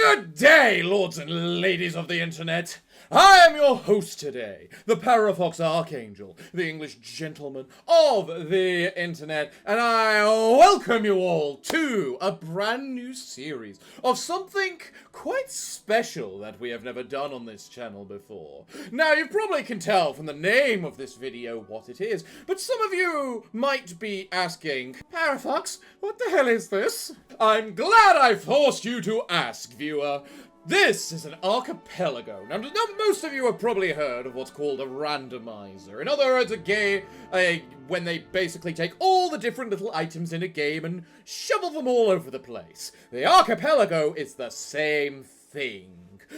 Good day, lords and ladies of the internet. I am your host today, the Parafox Archangel, the English gentleman of the internet, and I welcome you all to a brand new series of something quite special that we have never done on this channel before. Now, you probably can tell from the name of this video what it is, but some of you might be asking, Parafox, what the hell is this? I'm glad I forced you to ask, viewer. This is an archipelago. Now, most of you have probably heard of what's called a randomizer. In other words, a game, when they basically take all the different little items in a game and shovel them all over the place. The archipelago is the same thing.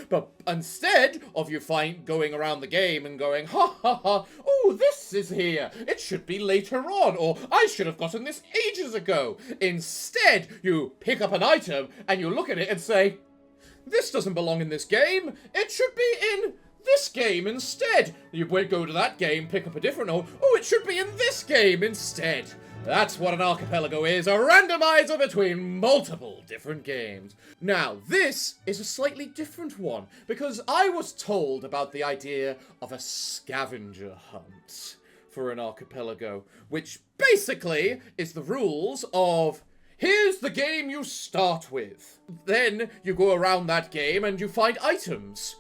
But instead of you going around the game and going, ha ha ha, oh, this is here, it should be later on, or I should have gotten this ages ago. Instead, you pick up an item and you look at it and say, this doesn't belong in this game. It should be in this game instead. You would go to that game, pick up a different one. Oh, it should be in this game instead. That's what an archipelago is, a randomizer between multiple different games. Now, this is a slightly different one, because I was told about the idea of a scavenger hunt for an archipelago, which basically is the rules of here's the game you start with. Then you go around that game and you find items.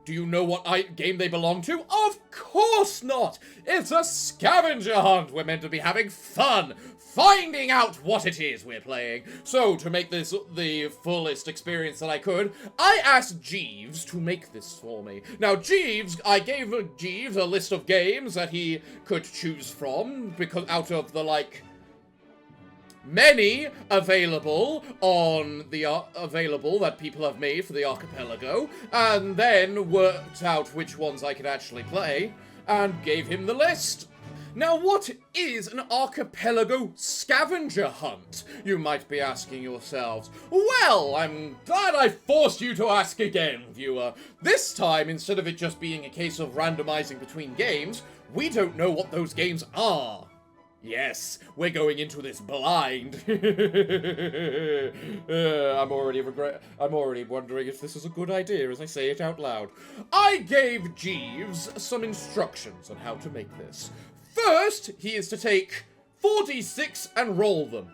Do you know what game they belong to? Of course not! It's a scavenger hunt! We're meant to be having fun, finding out what it is we're playing. So, to make this the fullest experience that I could, I asked Jeeves to make this for me. Now, I gave Jeeves a list of games that he could choose from, because out of the, many available that people have made for the archipelago, and then worked out which ones I could actually play, and gave him the list. Now, what is an archipelago scavenger hunt? You might be asking yourselves. Well, I'm glad I forced you to ask again, viewer. This time, instead of it just being a case of randomizing between games, we don't know what those games are. Yes, we're going into this blind. I'm already wondering if this is a good idea as I say it out loud. I gave Jeeves some instructions on how to make this. First, he is to take 4d6 and roll them.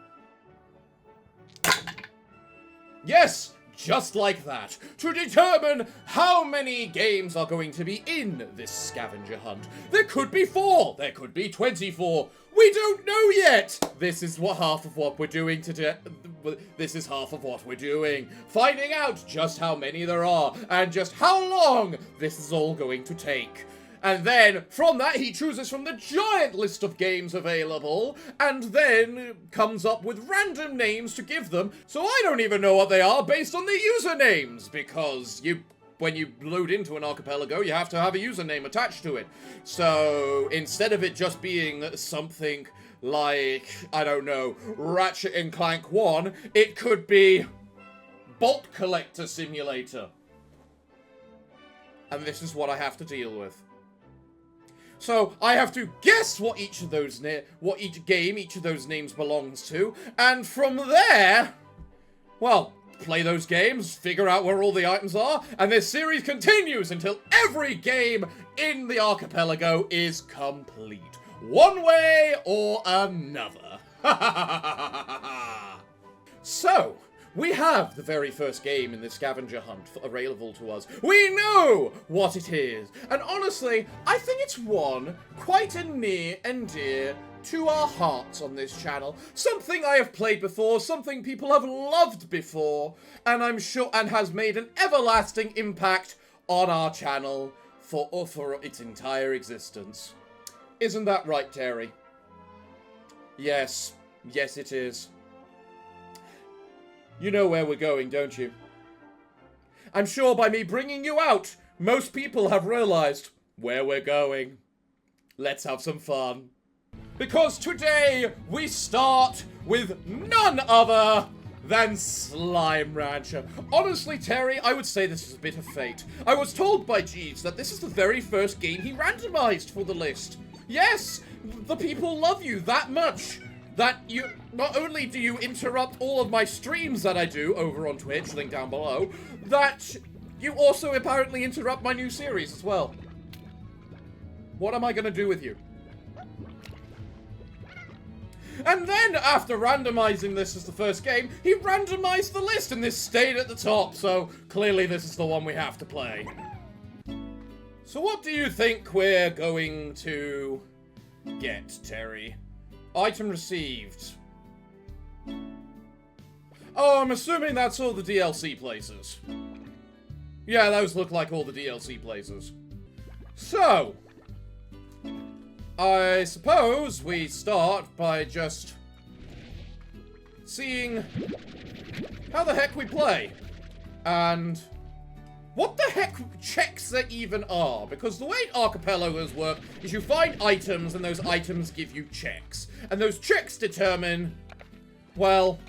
Yes, just like that, to determine how many games are going to be in this scavenger hunt. There could be 4, there could be 24. We don't know yet! This is half of what we're doing today. This is half of what we're doing. Finding out just how many there are, and just how long this is all going to take. And then, from that, he chooses from the giant list of games available, and then comes up with random names to give them, so I don't even know what they are based on the usernames, because when you load into an archipelago, you have to have a username attached to it. So, instead of it just being something like, I don't know, Ratchet & Clank 1, it could be Bolt Collector Simulator. And this is what I have to deal with. So, I have to guess what each of those each of those names belongs to, and from there, well, play those games, figure out where all the items are, and this series continues until every game in the archipelago is complete. One way or another. So, we have the very first game in the scavenger hunt available to us. We know what it is. And honestly, I think it's one quite near and dear to our hearts on this channel. Something I have played before, something people have loved before, and I'm sure has made an everlasting impact on our channel for its entire existence. Isn't that right, Terry? Yes. Yes, it is. You know where we're going, don't you? I'm sure by me bringing you out, most people have realized where we're going. Let's have some fun. Because today, we start with none other than Slime Rancher. Honestly, Terry, I would say this is a bit of fate. I was told by Jeeves that this is the very first game he randomized for the list. Yes, the people love you that much. that you, not only do you interrupt all of my streams that I do over on Twitch, link down below, that you also apparently interrupt my new series as well. What am I gonna do with you? And then, after randomizing this as the first game, he randomized the list and this stayed at the top, so clearly this is the one we have to play. So what do you think we're going to get, Terry? Item received. Oh, I'm assuming that's all the DLC places. Yeah, those look like all the DLC places. So, I suppose we start by just seeing how the heck we play. And what the heck checks there even are. Because the way Archipelagos work is you find items and those items give you checks. And those checks determine, well,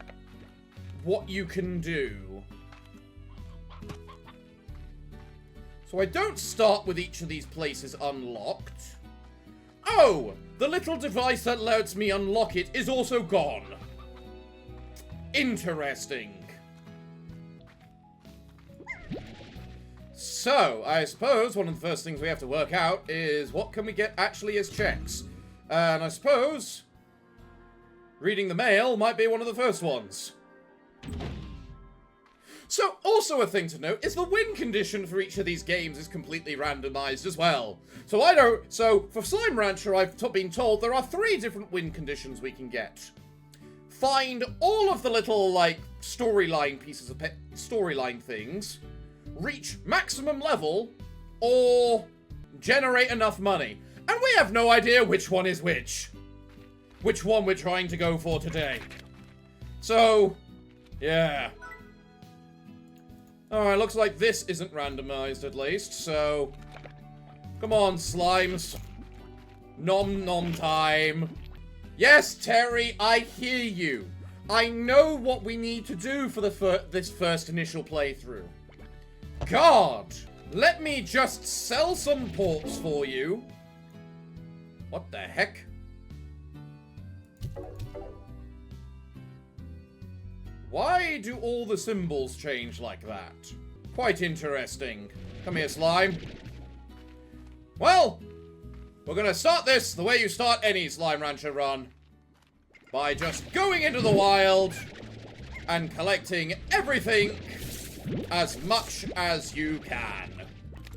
what you can do. So I don't start with each of these places unlocked. Oh! The little device that lets me unlock it is also gone. Interesting. So, I suppose one of the first things we have to work out is what can we get actually as checks. And I suppose reading the mail might be one of the first ones. So, also a thing to note is the win condition for each of these games is completely randomized as well. So for Slime Rancher, I've been told there are 3 different win conditions we can get. Find all of the little, like, storyline pieces of storyline things, reach maximum level, or generate enough money. And we have no idea which one is which. Which one we're trying to go for today. So, yeah. Alright, looks like this isn't randomized at least, so come on, slimes. Nom nom time. Yes, Terry, I hear you. I know what we need to do for this first initial playthrough. God, let me just sell some ports for you. What the heck? Why do all the symbols change like that? Quite interesting. Come here, slime. Well, we're gonna start this the way you start any Slime Rancher run. By just going into the wild and collecting everything as much as you can.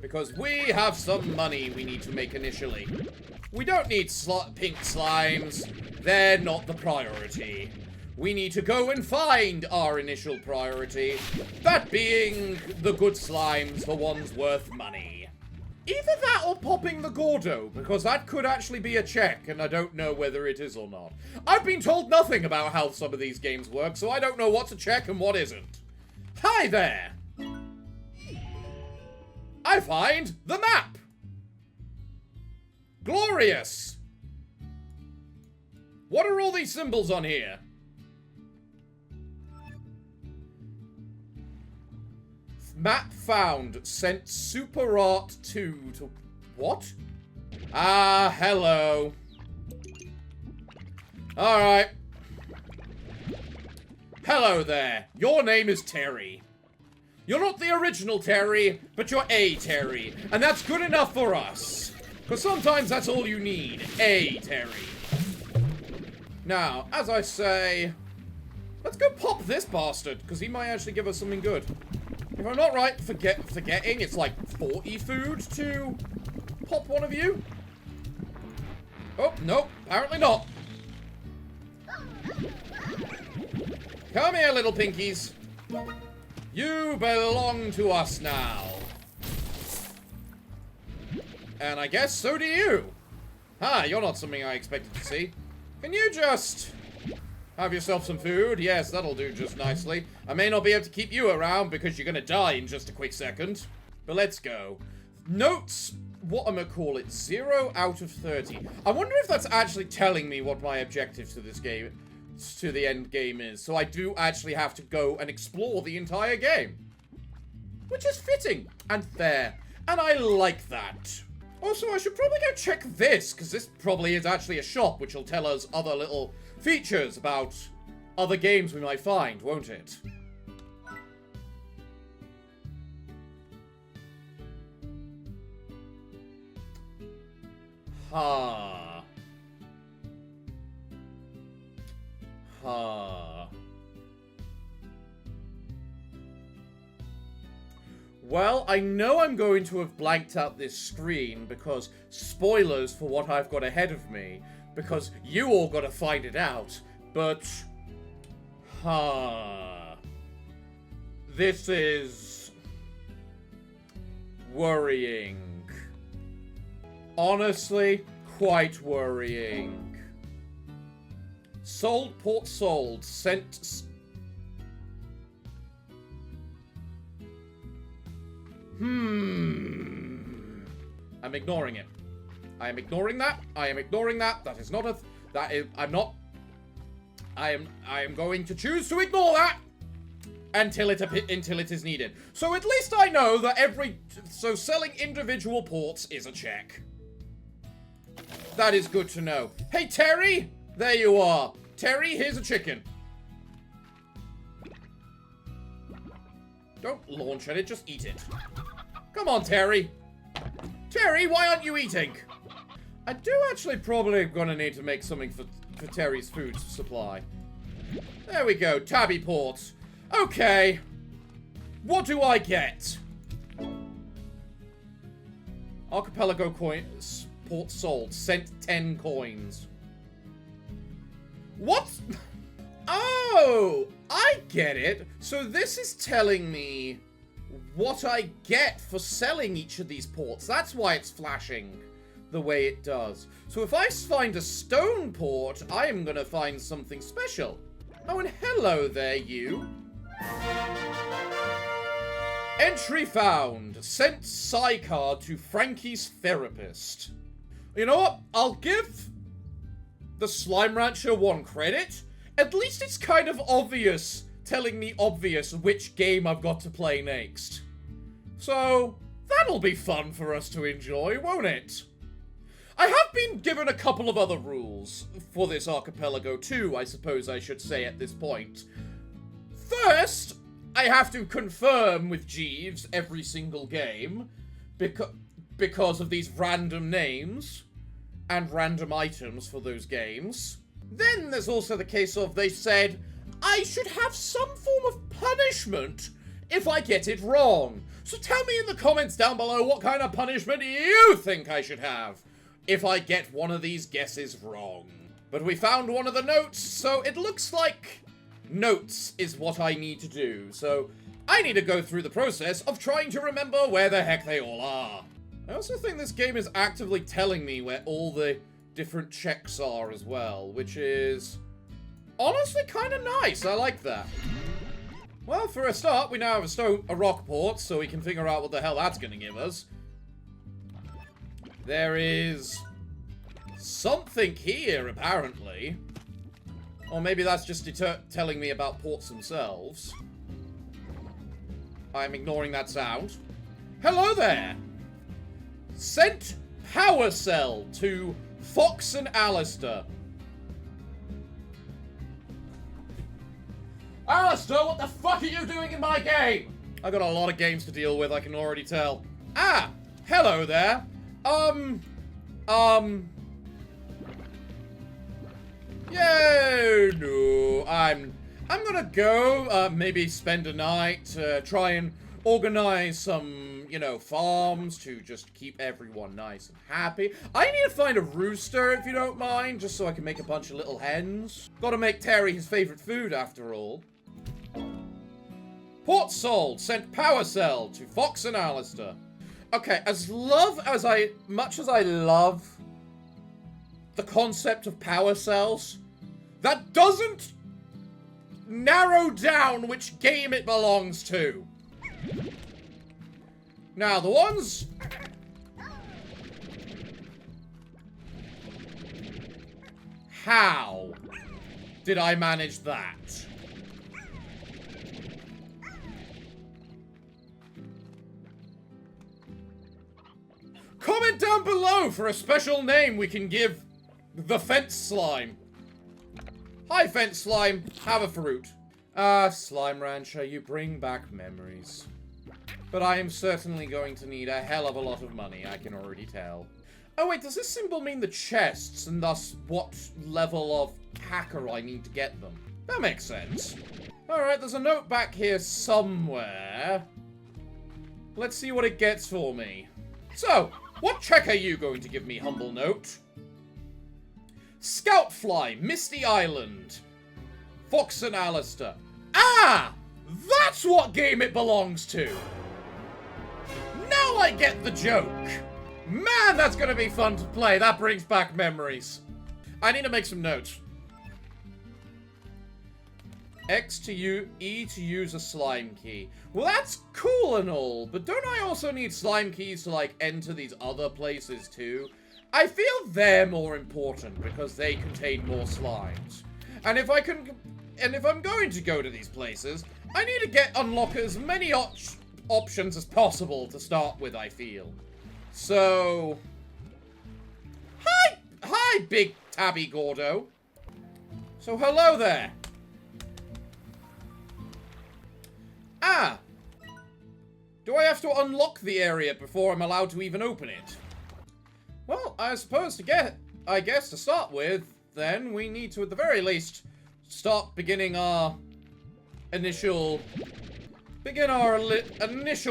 Because we have some money we need to make initially. We don't need pink slimes. They're not the priority. We need to go and find our initial priority. That being the good slimes, the ones worth money. Either that or popping the Gordo, because that could actually be a check, and I don't know whether it is or not. I've been told nothing about how some of these games work, so I don't know what's a check and what isn't. Hi there! I find the map! Glorious! What are all these symbols on here? Map found. Sent Super Art 2 to... What? Ah, hello. Alright. Hello there. Your name is Terry. You're not the original Terry, but you're a Terry. And that's good enough for us. Because sometimes that's all you need. A Terry. Now, as I say... Let's go pop this bastard, because he might actually give us something good. If I'm not right, forgetting it's like 40 food to pop one of you. Oh, no, apparently not. Come here, little pinkies. You belong to us now. And I guess so do you. Ah, you're not something I expected to see. Can you just... have yourself some food? Yes, that'll do just nicely. I may not be able to keep you around because you're gonna die in just a quick second. But let's go. Notes, what am I call it? 0 out of 30. I wonder if that's actually telling me what my objective to this game, to the end game is. So I do actually have to go and explore the entire game. Which is fitting and fair. And I like that. Also, I should probably go check this, because this probably is actually a shop, which will tell us other little features about other games we might find, won't it? Ha. Ha. Well, I know I'm going to have blanked out this screen because spoilers for what I've got ahead of me, because you all got to find it out, but this is worrying. Honestly, quite worrying. Sold, port sold, sent... I'm ignoring it. I am ignoring that. I am ignoring that. That is not a... That is... I'm not... I am going to choose to ignore that until it is needed. So at least I know that so selling individual ports is a check. That is good to know. Hey, Terry! There you are. Terry, here's a chicken. Don't launch at it, just eat it. Come on, Terry. Terry, why aren't you eating? I do actually probably gonna need to make something for Terry's food supply. There we go, tabby ports. Okay. What do I get? Archipelago coins. Port sold. Sent 10 coins. What? Oh! I get it. So this is telling me what I get for selling each of these ports. That's why it's flashing the way it does. So if I find a stone port, I am gonna find something special. Oh, and hello there, you. Entry found. Sent sidecar to Frankie's therapist. You know what? I'll give the Slime Rancher one credit. At least it's kind of obvious, telling me obvious which game I've got to play next. So, that'll be fun for us to enjoy, won't it? I have been given a couple of other rules for this archipelago too, I suppose I should say at this point. First, I have to confirm with Jeeves every single game, because of these random names and random items for those games. Then there's also the case of they said I should have some form of punishment if I get it wrong. So tell me in the comments down below what kind of punishment you think I should have if I get one of these guesses wrong. But we found one of the notes, so it looks like notes is what I need to do. So I need to go through the process of trying to remember where the heck they all are. I also think this game is actively telling me where all the different checks are as well, which is honestly kind of nice. I like that. Well, for a start, we now have a rock port, so we can figure out what the hell that's going to give us. There is something here, apparently. Or maybe that's just telling me about ports themselves. I'm ignoring that sound. Hello there! Sent power cell to Fox and Alistair. Alistair, what the fuck are you doing in my game? I got a lot of games to deal with, I can already tell. Ah, hello there. Yeah, no, I'm gonna go, maybe spend a night, try and organize some, you know, farms to just keep everyone nice and happy. I need to find a rooster, if you don't mind, just so I can make a bunch of little hens. Gotta make Terry his favorite food, after all. Port sold. Sent power cell to Fox and Alistair. Okay, much as I love the concept of power cells, that doesn't narrow down which game it belongs to. Now, the ones... How did I manage that? Comment comment down below for a special name we can give the fence slime. Hi, fence slime. Have a fruit. Ah, Slime Rancher, you bring back memories. But I am certainly going to need a hell of a lot of money, I can already tell. Oh wait, does this symbol mean the chests, and thus what level of hacker I need to get them? That makes sense. Alright, there's a note back here somewhere. Let's see what it gets for me. So, what check are you going to give me, humble note? Scoutfly, Misty Island. Fox and Alistair. Ah! That's what game it belongs to! Now I get the joke! Man, that's gonna be fun to play. That brings back memories. I need to make some notes. X to E to use a slime key. Well, that's cool and all, but don't I also need slime keys to, like, enter these other places too? I feel they're more important because they contain more slimes. And if I'm going to go to these places, I need to unlock as many options as possible to start with, I feel. So... Hi, Big Tabby Gordo. So, hello there. Ah! Do I have to unlock the area before I'm allowed to even open it? Well, I suppose I guess to start with, then, we need to, at the very least, start beginning our initial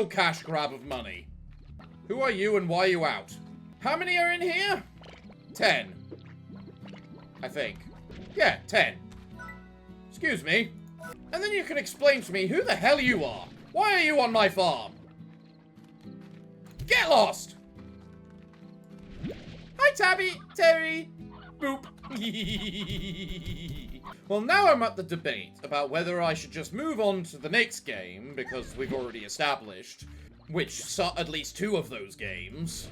cash grab of money. Who are you and why are you out? How many are in here? 10. I think. Yeah, 10. Excuse me. And then you can explain to me who the hell you are. Why are you on my farm? Get lost! Hi, Tabby. Terry. Boop. Well, now I'm at the debate about whether I should just move on to the next game, because we've already established, at least 2 of those games.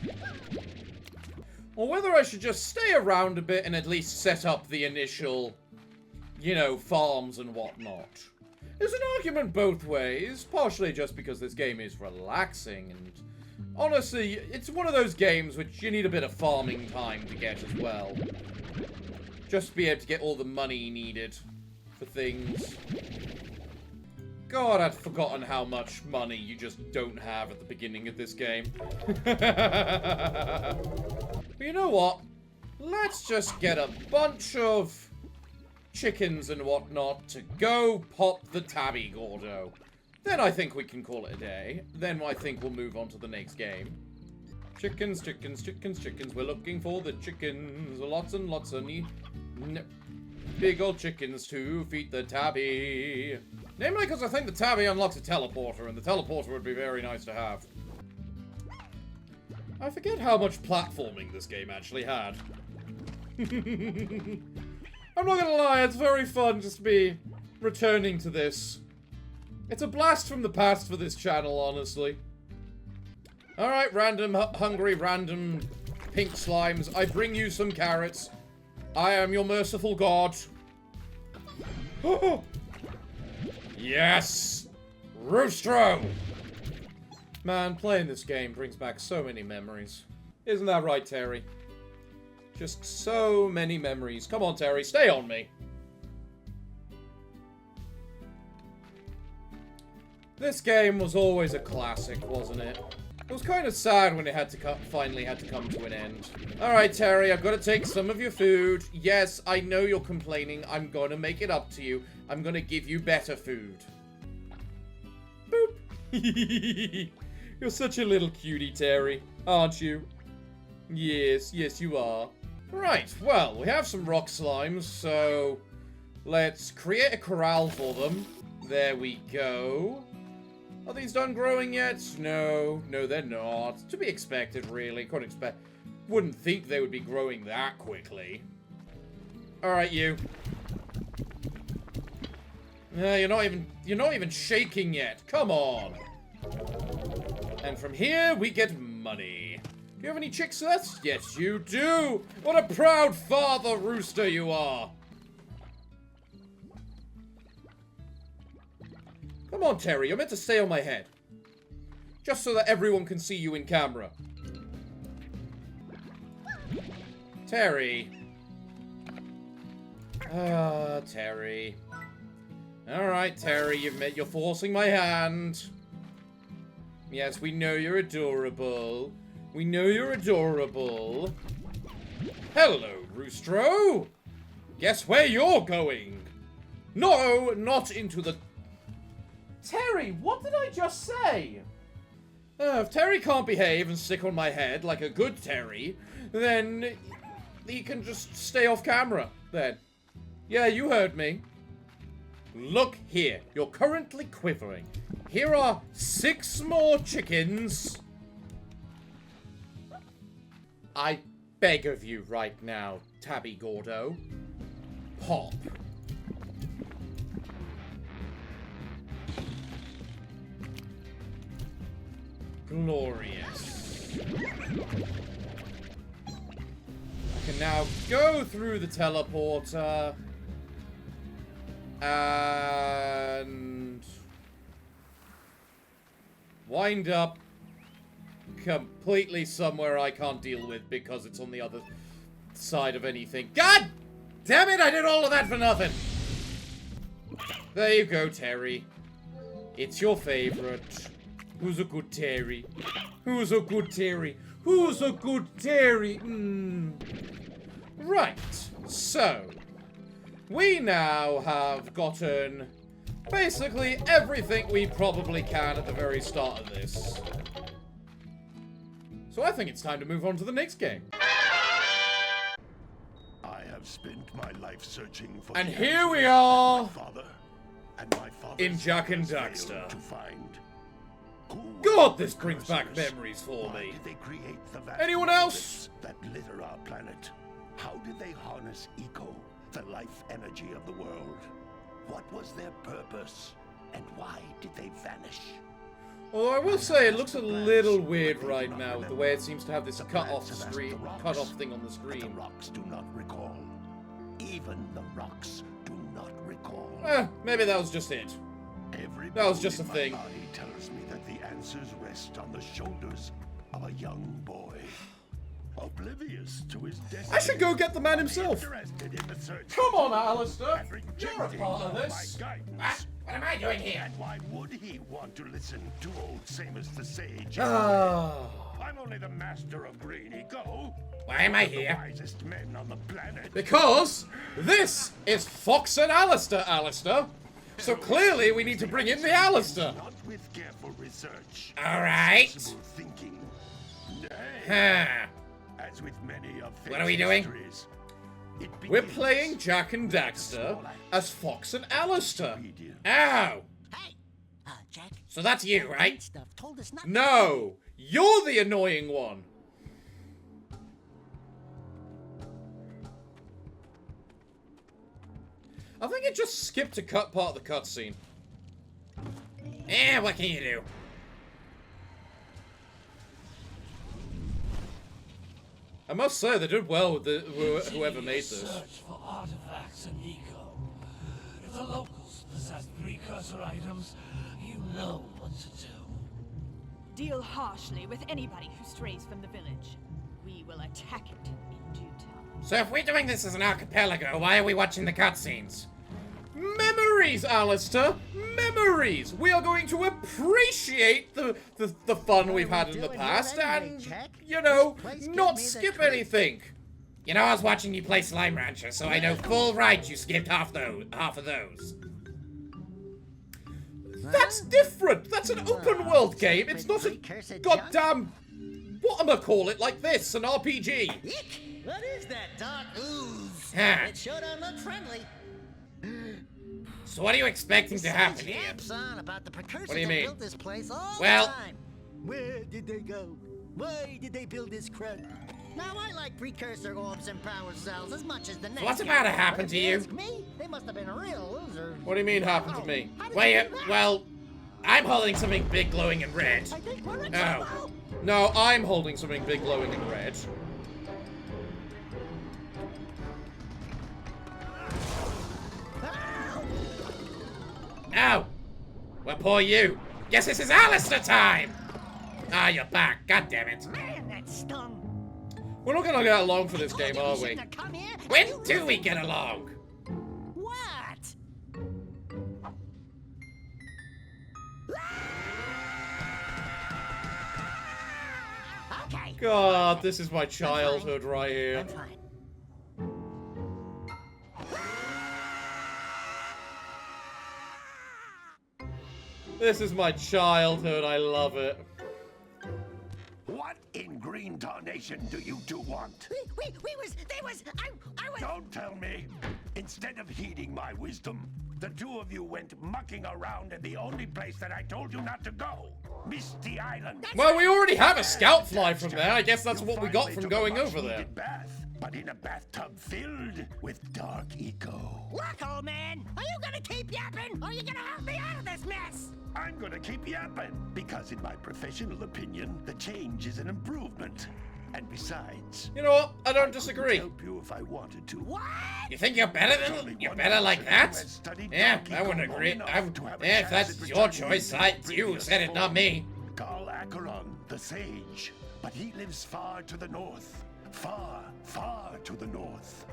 Or whether I should just stay around a bit and at least set up the initial, you know, farms and whatnot. There's an argument both ways, partially just because this game is relaxing, and honestly, it's one of those games which you need a bit of farming time to get as well. Just to be able to get all the money needed for things. God, I'd forgotten how much money you just don't have at the beginning of this game. But you know what? Let's just get a bunch of chickens and whatnot to go pop the Tabby Gordo. Then I think we can call it a day. Then I think we'll move on to the next game. Chickens, chickens, chickens, chickens. We're looking for the chickens. Lots and lots of big old chickens to feed the Tabby. Namely because I think the Tabby unlocks a teleporter, and the teleporter would be very nice to have. I forget how much platforming this game actually had. I'm not gonna lie, it's very fun just to be returning to this. It's a blast from the past for this channel, honestly. Alright, random, hungry, random pink slimes. I bring you some carrots. I am your merciful god. Yes! Roostro! Man, playing this game brings back so many memories. Isn't that right, Terry? Just so many memories. Come on, Terry, stay on me. This game was always a classic, wasn't it? It was kind of sad when it had to finally had to come to an end. Alright, Terry, I've got to take some of your food. Yes, I know you're complaining. I'm going to make it up to you. I'm going to give you better food. Boop. You're such a little cutie, Terry, aren't you? Yes, yes you are. Right, well, we have some rock slimes, so let's create a corral for them. There we go. Are these done growing yet? No, no they're not. To be expected, really. Wouldn't think they would be growing that quickly. Alright, you. You're not even shaking yet. Come on. And from here, we get money. Do you have any chicks left? Yes, you do. What a proud father rooster you are. Come on, Terry. You're meant to stay on my head. Just so that everyone can see you in camera. Terry. Ah, Terry. Alright, Terry, you're forcing my hand. Yes, we know you're adorable. We know you're adorable. Hello, Roostro. Guess where you're going? No, not into the... Terry, what did I just say? If Terry can't behave and stick on my head like a good Terry, then he can just stay off camera, then. Yeah, you heard me. Look here, you're currently quivering. Here are 6 more chickens. I beg of you right now, Tabby Gordo. Pop. Glorious. I can now go through the teleporter. And wind up completely somewhere I can't deal with because it's on the other side of anything. God damn it, I did all of that for nothing. There you go, Terry. It's your favorite. Who's a good Terry? Who's a good Terry? Who's a good Terry? Right, so we now have gotten basically everything we probably can at the very start of this. So I think it's time to move on to the next game. I have spent my life searching for and here we are my father in Jak and Daxter. to find. God, this brings back memories for me. Did they create the vast Anyone else? that litter our planet? How did they harness eco, the life energy of the world? What was their purpose? And why did they vanish? Although I will say it looks a little weird right now, the way it seems to have this cut-off thing on the screen. The rocks do not recall. Even the rocks do not recall. Maybe that was just it. That was just a thing. My body tells me that the answers rest on the shoulders of a young boy, oblivious to his destiny. I should go get the man himself. Interested in the search. Come on, Alistair. And You're a part of this. my guidance. What am I doing here? And why would he want to listen to old Samus the Sage? Ah. I'm only the master of green eco. Why am I The here? wisest men on the planet. Because this is Fox and Alistair. So clearly we need to bring in the Alistair. Not with careful research. All right. Sensible thinking. Nay, Huh. as with many of What are we doing? histories, it We're begins playing Jak and Daxter as Fox and Alistair. obedient. Oh. Hey, Jack. So that's you, right? Stuff told us not No, you're the annoying one. I think it just skipped a part of the cutscene. What can you do? I must say, they did well with whoever made this. Search for artifacts and eco. If the locals possess precursor items, you know what to do. Deal harshly with anybody who strays from the village. We will attack it in due time. So if we're doing this as an archipelago, why are we watching the cutscenes? Memories, Alistair! Memories! We are going to appreciate the fun we've had in the past and, you know, not skip anything. You know, I was watching you play Slime Rancher, so I know full right you skipped half of those. That's different! That's an open world game! It's not a goddamn... whatchamacallit like this, an RPG! Eek! What is that dark ooze? Huh. It sure don't look friendly. So what are you expecting to happen here? Yaps on about the precursors What do you that mean? built this place all Well- the time. Where did they go? Why did they build this crud? Now I like precursor orbs and power cells as much as the next what's guy, about to but happen if to you? ask me, they must have been real losers. What do you mean happened to me? How did Well, you do that? well, I'm holding something big glowing in red. I think we're in Oh. trouble. No, I'm holding something big glowing in red. Oh! Well, poor you. Guess this is Alistair time! Ah, you're back. God damn it. Man, that stung. We're not gonna get along for this game, are we? Shouldn't have come here. When do we get along? What? Okay. God, this is my childhood right here. I'm fine. This is my childhood. I love it. What in green tarnation do you two want? I was. Don't tell me. Instead of heeding my wisdom, the two of you went mucking around in the only place that I told you not to go. Misty Island. Well, we already have a scout fly from there. I guess that's You what we got finally from took a going over there. much-needed bath, but in a bathtub filled with dark eco. Look, old man, are you gonna keep yapping, or are you gonna help me out of this mess? I'm gonna keep yapping, because in my professional opinion, the change is an improvement. And besides, You know what? I don't I disagree. could help you if I wanted to. What? You think you're better than you're better like that? Yeah, I wouldn't agree. Yeah, if that's your choice, you said it, not me. Carl Acheron, the sage, but he lives far to the north. Far, far to the north.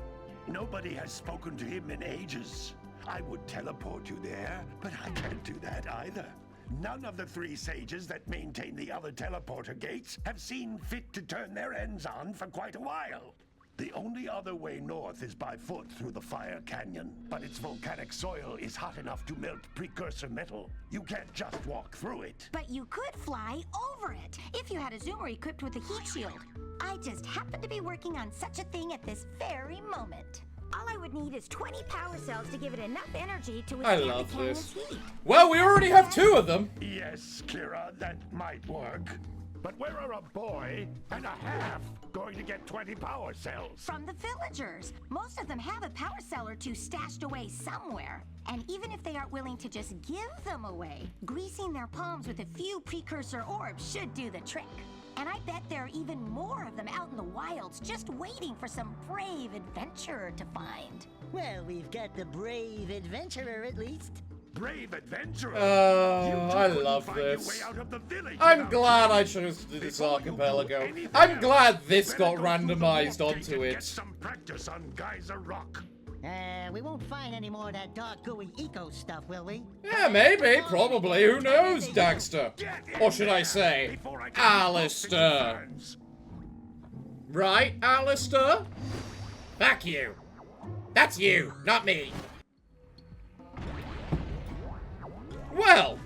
Nobody has spoken to him in ages. I would teleport you there, but I can't do that either. None of the three sages that maintain the other teleporter gates have seen fit to turn their ends on for quite a while. The only other way north is by foot through the Fire Canyon, but its volcanic soil is hot enough to melt precursor metal. You can't just walk through it. But you could fly over it if you had a zoomer equipped with a heat shield. I just happen to be working on such a thing at this very moment. All I would need is 20 power cells to give it enough energy to I withstand love the canyon's this. heat. Well, we already have 2 of them. Yes, Kira, that might work. But where are a boy and a half going to get 20 power cells? From the villagers. Most of them have a power cell or two stashed away somewhere. And even if they aren't willing to just give them away, greasing their palms with a few precursor orbs should do the trick. And I bet there are even more of them out in the wilds just waiting for some brave adventurer to find. Well, we've got the brave adventurer at least. Brave adventurer! Oh, You two I couldn't love find your this. way out of the village I'm without glad I trying. chose to do this Before you do archipelago. anything I'm glad else, this better got go through the randomized warp onto gate and it. Get some practice on Geyser Rock. We won't find any more of that dark gooey eco stuff, will we? Yeah, maybe, probably. Who knows, Dagster? Get in Or should I there say, before I get you both Alistair? into ferns. Right, Alistair? Fuck you. That's you, not me. Well,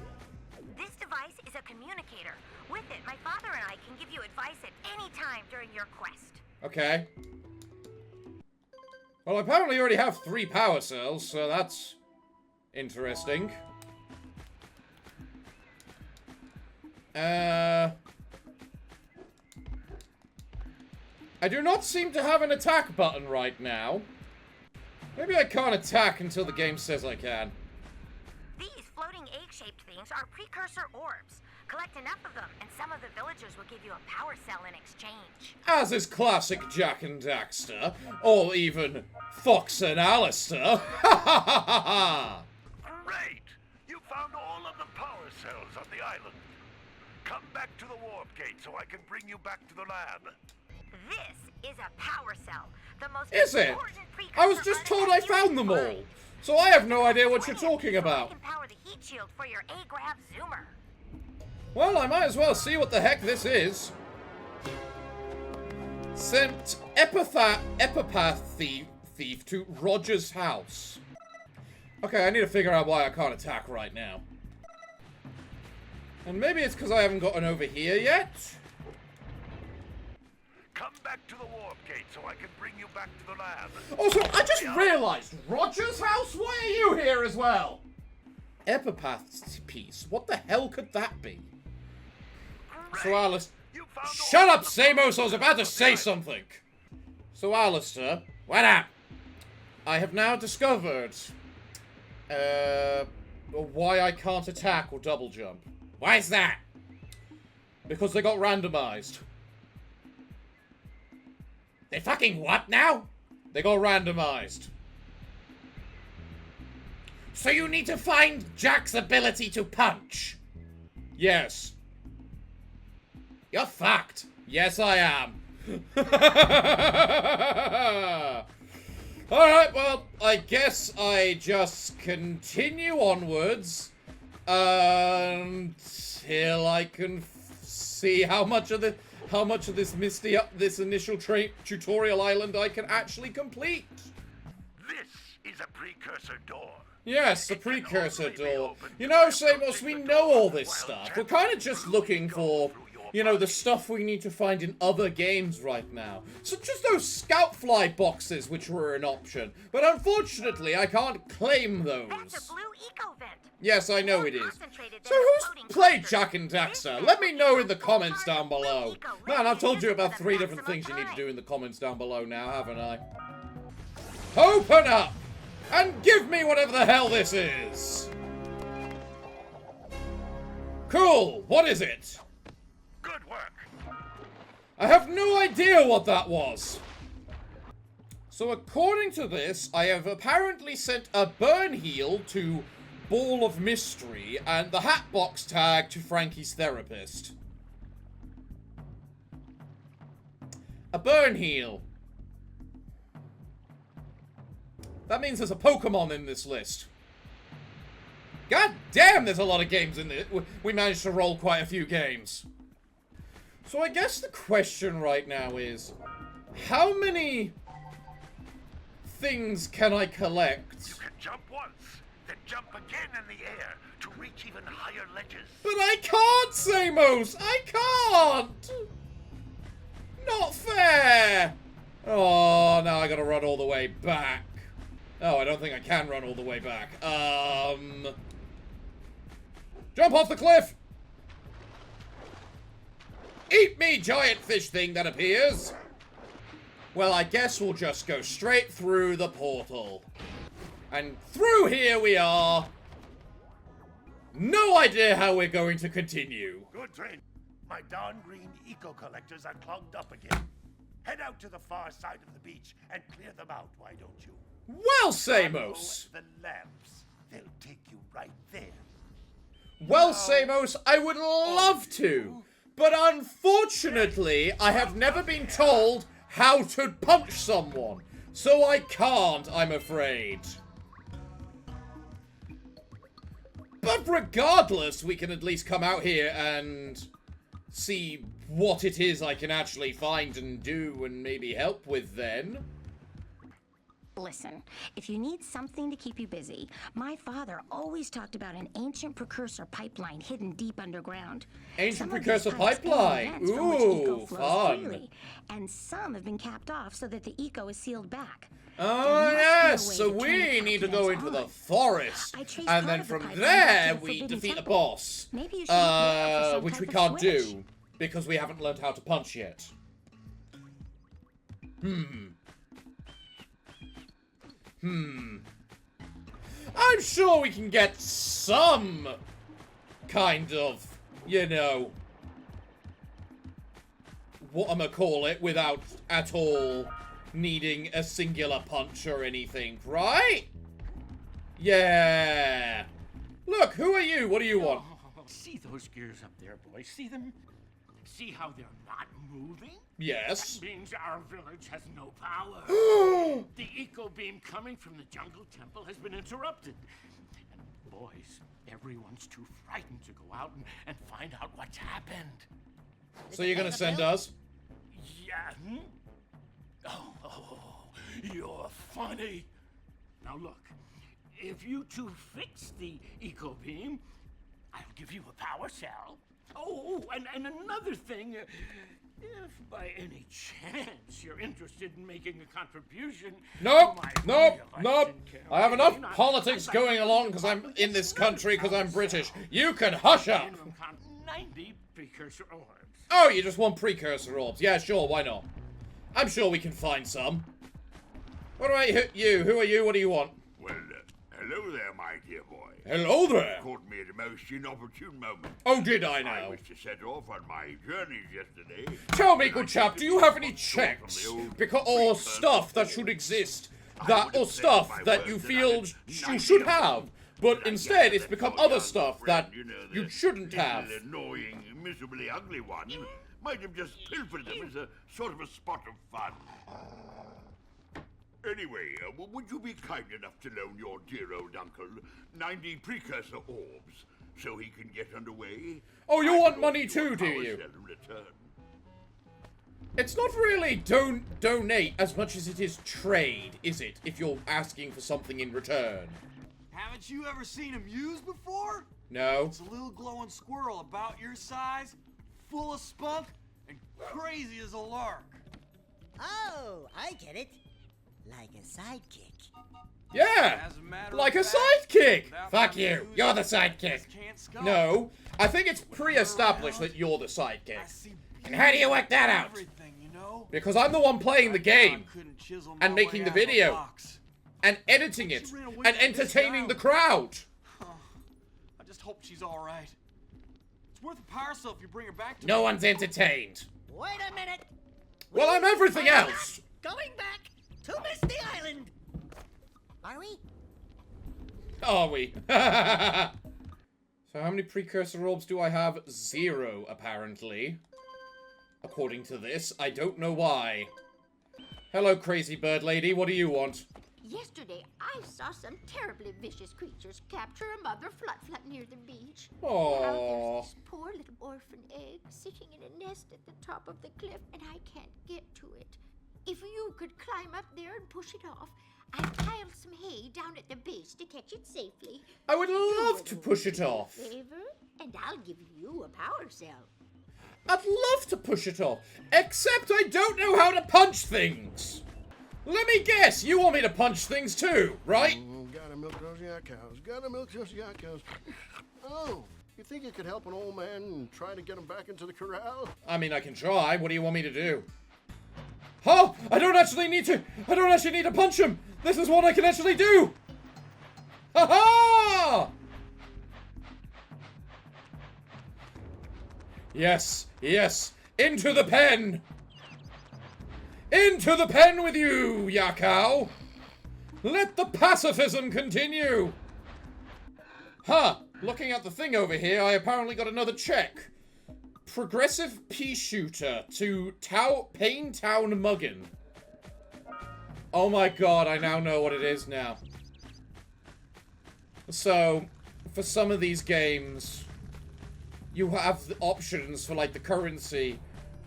This device is a communicator. With it, my father and I can give you advice at any time during your quest. okay. Well, I apparently already have 3 power cells, so that's interesting. I do not seem to have an attack button right now. Maybe I can't attack until the game says I can. These floating egg-shaped things are precursor orbs. Collect enough of them, and some of the villagers will give you a power cell in exchange. As is classic Jack and Daxter, or even Fox and Alistair. Ha ha ha ha ha! Great! You found all of the power cells on the island. Come back to the warp gate so I can bring you back to the lab. This is a power cell. The most Is it? important precursor I was just told I artifact you found can them all. find. So I have no idea what you're Bring it talking so I about. can power the heat shield for your A-Grav zoomer. Well, I might as well see what the heck this is. Sent epipath thief to Roger's house. Okay, I need to figure out why I can't attack right now. And maybe it's because I haven't gotten over here yet? Come back to the warp gate so I can bring you back to the lab. Also, I just realized, Roger's house? Why are you here as well? Epipath piece. What the hell could that be? So Alistair... You found all Shut of up, the Samos! I power was about to cells say on the something. So Alistair, what up? I have now discovered... why I can't attack or double jump. Why's that? Because they got randomized. They fucking what now? They got randomized. So you need to find Jack's ability to punch. Yes. You're fucked. Yes, I am. Alright, well, I guess I just continue onwards until I can see how much of this this initial tutorial island I can actually complete. This is a precursor door. Yes, the precursor door. You know, Samos, we know all this stuff. We're kind of just looking for, you know, the stuff we need to find in other games right now. Such as those Scoutfly boxes, which were an option. But unfortunately, I can't claim those. That's a blue eco vent. Yes, I know it is. So who's played Jak and Daxter? Let me know in the comments down below. Man, I've told you about 3 different things you need to do in the comments down below now, haven't I? Open up! And give me whatever the hell this is! Cool, what is it? Good work. I have no idea what that was. So according to this, I have apparently sent a burn heal to Ball of Mystery and the Hatbox tag to Frankie's therapist. A burn heal. That means there's a Pokemon in this list. God damn, there's a lot of games in it. We managed to roll quite a few games. So I guess the question right now is, how many things can I collect? You can jump once, then jump again in the air to reach even higher ledges. But I can't, Samos! I can't! Not fair! Oh, now I gotta run all the way back. Oh, I don't think I can run all the way back. Jump off the cliff! Eat me, giant fish thing that appears! Well, I guess we'll just go straight through the portal. And through here we are. No idea how we're going to continue. Good train. My darn green eco collectors are clogged up again. Head out to the far side of the beach and clear them out, why don't you? Well, Samos! Follow the lamps. They'll take you right there. Well, Samos, I would love to. But unfortunately, I have never been told how to punch someone. So I can't, I'm afraid. But regardless, we can at least come out here and see what it is I can actually find and do and maybe help with then. Listen, if you need something to keep you busy, my father always talked about an ancient precursor pipeline hidden deep underground. Ancient Some of precursor these pipes contain pipeline. vents from which eco Ooh, flows fun. freely, and some have been capped off so that the eco is sealed back. Oh, There must be a yes, way so to turn we the need to pipe go vents into the on. forest. I traced And part then of the from pipeline there, back to the we Forbidden defeat a Temple. boss. Maybe you should look there for some Which we type can't of switch. do, because we haven't learned how to punch yet. I'm sure we can get some kind of, you know, whatchamacallit, without at all needing a singular punch or anything, right? Yeah. Look, who are you? What do you want? Oh, see those gears up there, boys? See them? See how they're not moving? Yes. That means our village has no power. The eco beam coming from the jungle temple has been interrupted. And boys, everyone's too frightened to go out and find out what's happened. So you're gonna send us? Yeah. Oh, you're funny. Now look, if you two fix the eco beam, I'll give you a power cell. Oh, and another thing, if by any chance you're interested in making a contribution Nope, to my nope, re-election nope. I have enough campaign, politics going along because I'm in this country because I'm British. You can hush up. 90 precursor orbs. Oh, you just want precursor orbs. Yeah, sure, why not? I'm sure we can find some. What about you? Who are you? What do you want? Well, hello there, my dear boy. Hello there. Caught me at a most inopportune moment. Oh, did I I now? was to set off on my journeys yesterday. Tell me, good chap, do you have any checks? Or stuff that should exist? Or stuff that you feel you should have? But instead, it's become other stuff that You know, you the shouldn't little have. annoying, miserably ugly one might have just pilfered them as a sort of a spot of fun. Anyway, would you be kind enough to loan your dear old uncle 90 precursor orbs so he can get underway? Oh, you I want can money offer you too, a do power you? cell in return. It's not really donate as much as it is trade, is it? If you're asking for something in return. Haven't you ever seen a muse before? No. It's a little glowing squirrel about your size, full of spunk, and crazy as a lark. Oh, I get it. Like a sidekick. Yeah! As a matter Like a of fact, sidekick! without Fuck my you. muse, You're the I sidekick. just can't sculpt. No. I think it's pre-established that you're the I sidekick. see And how do you work that out? everything, you know? Because I'm the one playing the Right now, I game. couldn't chisel and my making way the out of a video. box. And editing it. She ran away And from this entertaining the guy. crowd. I just hope she's all right. It's worth a power cell if you bring her back to No me. one's entertained. Wait a minute. Well, I'm everything are else. Going back to Misty Island. Are we? Are we? So how many precursor orbs do I have? 0, apparently. According to this. I don't know why. Hello, crazy bird lady. What do you want? Yesterday, I saw some terribly vicious creatures capture a mother flut near the beach. Now Aww. there's this poor little orphan egg sitting in a nest at the top of the cliff, and I can't get to it. If you could climb up there and push it off, I've piled some hay down at the base to catch it safely. I would love to push it off. Favor, and I'll give you a power cell. I'd love to push it off. Except I don't know how to punch things. Let me guess, you want me to punch things too, right? Gotta milk those yak cows. Gotta milk those yak cows. Oh, you think you could help an old man and try to get him back into the corral? I mean, I can try. What do you want me to do? Oh, I don't actually need to punch him. This is what I can actually do. Ha ha! Yes, yes, into the pen. Into the pen with you, Yakao! Let the pacifism continue! Huh, looking at the thing over here, I apparently got another check. Progressive pea shooter to Payne Town Muggin. Oh my god, I now know what it is now. So, for some of these games, you have the options for, like, the currency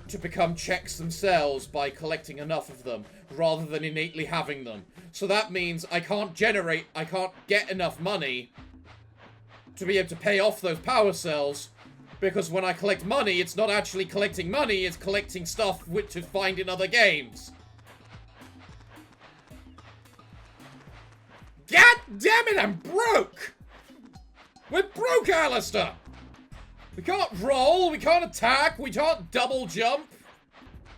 to become checks themselves by collecting enough of them, rather than innately having them. So that means I can't get enough money to be able to pay off those power cells, because when I collect money, it's not actually collecting money, it's collecting stuff to find in other games. God damn it, I'm broke! We're broke, Alistair! We can't roll, we can't attack, we can't double jump.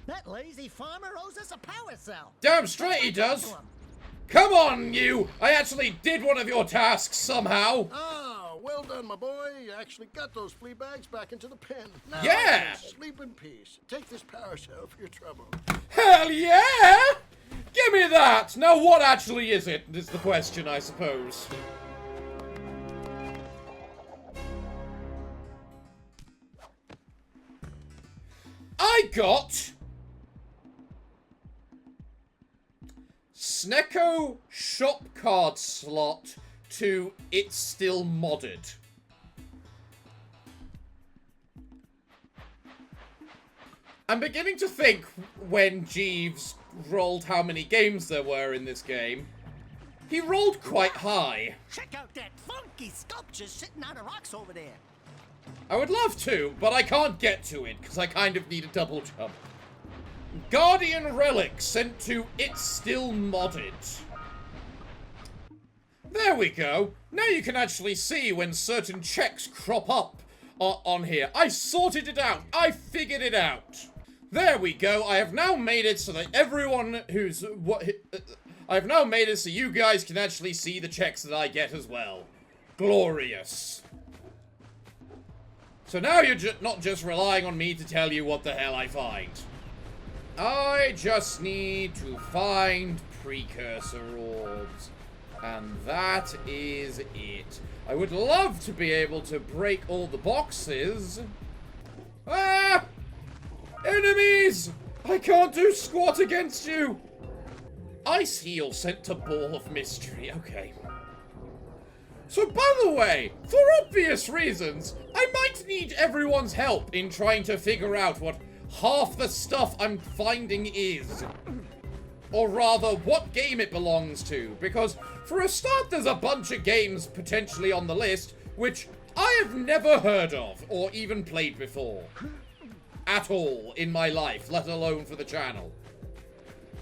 That lazy farmer owes us a power cell. Damn straight he does. Come on, you! I actually did one of your tasks somehow. Ah, well done, my boy. You actually got those flea bags back into the pen. Now, Yeah! sleep in peace. Take this power cell for your trouble. Hell yeah! Give me that! Now what actually is it, is the question, I suppose. I got Snecko shop card slot to It's Still Modded. I'm beginning to think when Jeeves rolled how many games there were in this game, he rolled quite high. Check out that funky sculpture sitting on the rocks over there. I would love to, but I can't get to it, because I kind of need a double jump. Guardian Relic sent to It's Still Modded. There we go. Now you can actually see when certain checks crop up on here. I sorted it out. I figured it out. There we go. I have now made it so that everyone who's... I've now made it so you guys can actually see the checks that I get as well. Glorious. So now you're not just relying on me to tell you what the hell I find. I just need to find precursor orbs. And that is it. I would love to be able to break all the boxes. Ah! Enemies! I can't do squat against you! Ice Heel sent to Ball of Mystery. Okay. So, by the way, for obvious reasons, I might need everyone's help in trying to figure out what half the stuff I'm finding is. Or rather, what game it belongs to. Because, for a start, there's a bunch of games potentially on the list, which I have never heard of, or even played before. At all, in my life, let alone for the channel.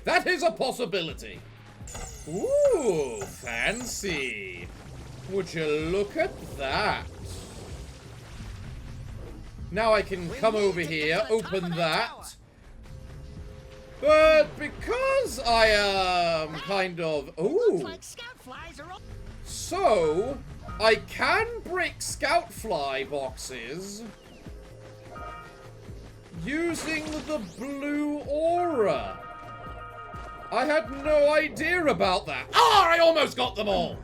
That is a possibility. Ooh, fancy. Would you look at that? Now I can come over here, open that. But because I am kind of... Ooh. So, I can break scout fly boxes using the blue aura. I had no idea about that. Ah, I almost got them all.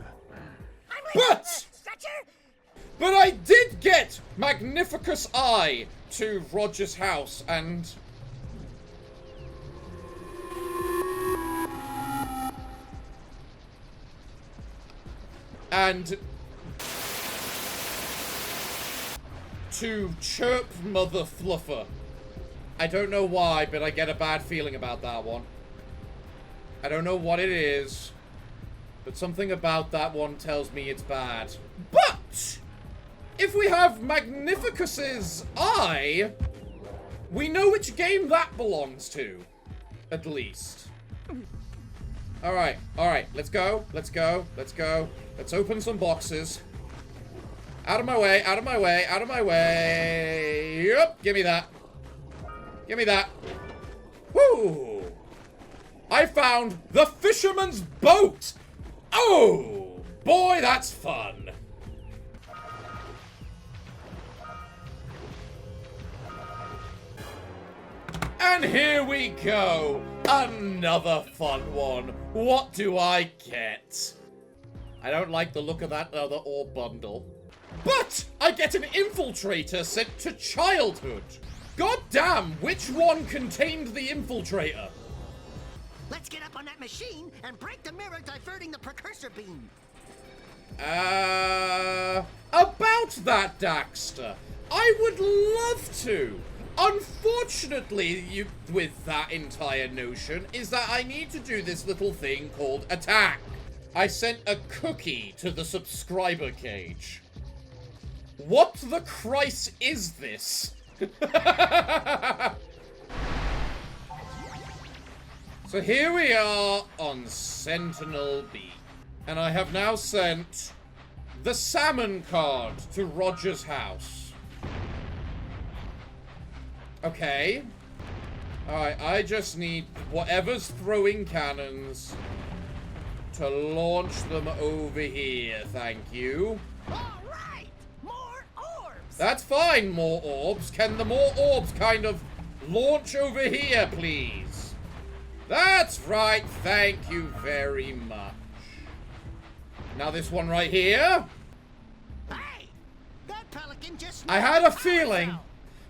But I did get Magnificus Eye to Roger's house and... to Chirp Mother Fluffer. I don't know why, but I get a bad feeling about that one. I don't know what it is, but something about that one tells me it's bad. But if we have Magnificus's Eye, we know which game that belongs to, at least. Alright, let's go. Let's open some boxes. Out of my way, out of my way, out of my way. Yep, give me that. Give me that. Woo! I found the fisherman's boat! Oh! Boy, that's fun. And here we go. Another fun one. What do I get? I don't like the look of that other orb bundle. But I get an infiltrator sent to childhood. God damn, which one contained the infiltrator? Let's get up on that machine and break the mirror diverting the precursor beam. About that, Daxter. I would love to. Unfortunately, with that entire notion, is that I need to do this little thing called attack. I sent a cookie to the subscriber cage. What the Christ is this? So here we are on Sentinel Beach. And I have now sent the salmon card to Roger's house. Okay. Alright, I just need whatever's throwing cannons to launch them over here. Thank you. Alright! More orbs! That's fine, more orbs. Can the more orbs kind of launch over here, please? That's right. Thank you very much. Now this one right here. Hey! That pelican just... I had a feeling.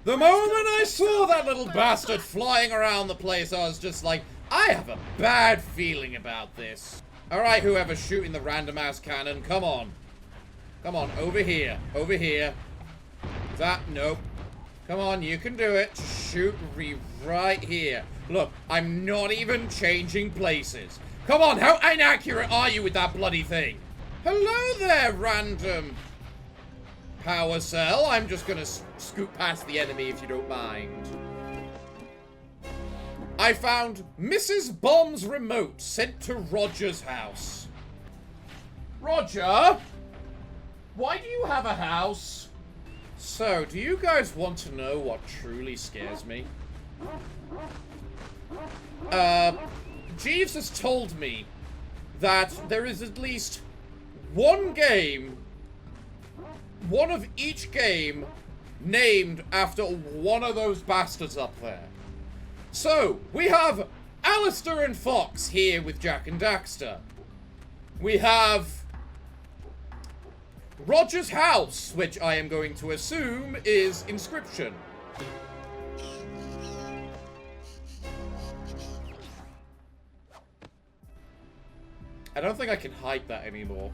The moment I saw that little bastard flying around the place, I was just like, I have a bad feeling about this. Alright, whoever's shooting the random ass cannon, come on. Come on, over here. Over here. Is that? Nope. Come on, you can do it. Shoot me right here. Look, I'm not even changing places. Come on, how inaccurate are you with that bloody thing? Hello there, random power cell. I'm just gonna scoot past the enemy if you don't mind. I found Mrs. Bomb's remote sent to Roger's house. Roger? Why do you have a house? So, do you guys want to know what truly scares me? Jeeves has told me that there is at least one game, one of each game, named after one of those bastards up there. So, we have Alistair and Fox here with Jack and Daxter. We have Roger's house, which I am going to assume is inscription. I don't think I can hide that anymore.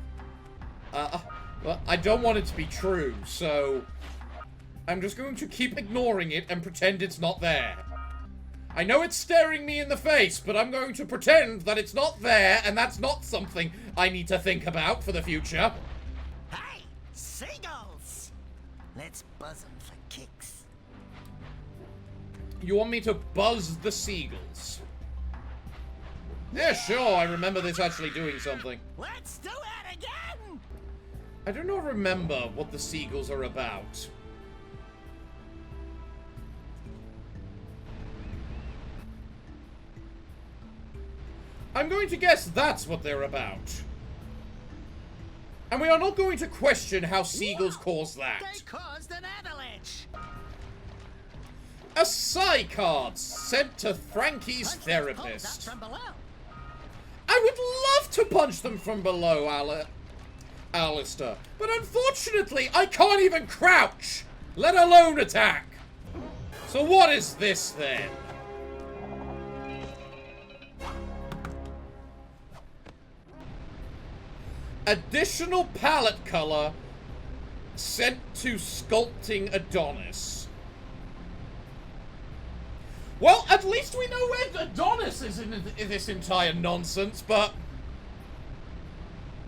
Well, I don't want it to be true, so I'm just going to keep ignoring it and pretend it's not there. I know it's staring me in the face, but I'm going to pretend that it's not there, and that's not something I need to think about for the future. Hey, seagulls! Let's buzz them for kicks. You want me to buzz the seagulls? Yeah, sure, I remember this actually doing something. Let's do it again! I do not remember what the seagulls are about. I'm going to guess that's what they're about. And we are not going to question how seagulls cause that. They caused an avalanche! A psi card sent to Frankie's Punch those therapist. poles out from below. I would love to punch them from below, Alistair. But unfortunately, I can't even crouch, let alone attack. So what is this, then? Additional palette color sent to sculpting Adonis. Well, at least we know where Adonis is in this entire nonsense, but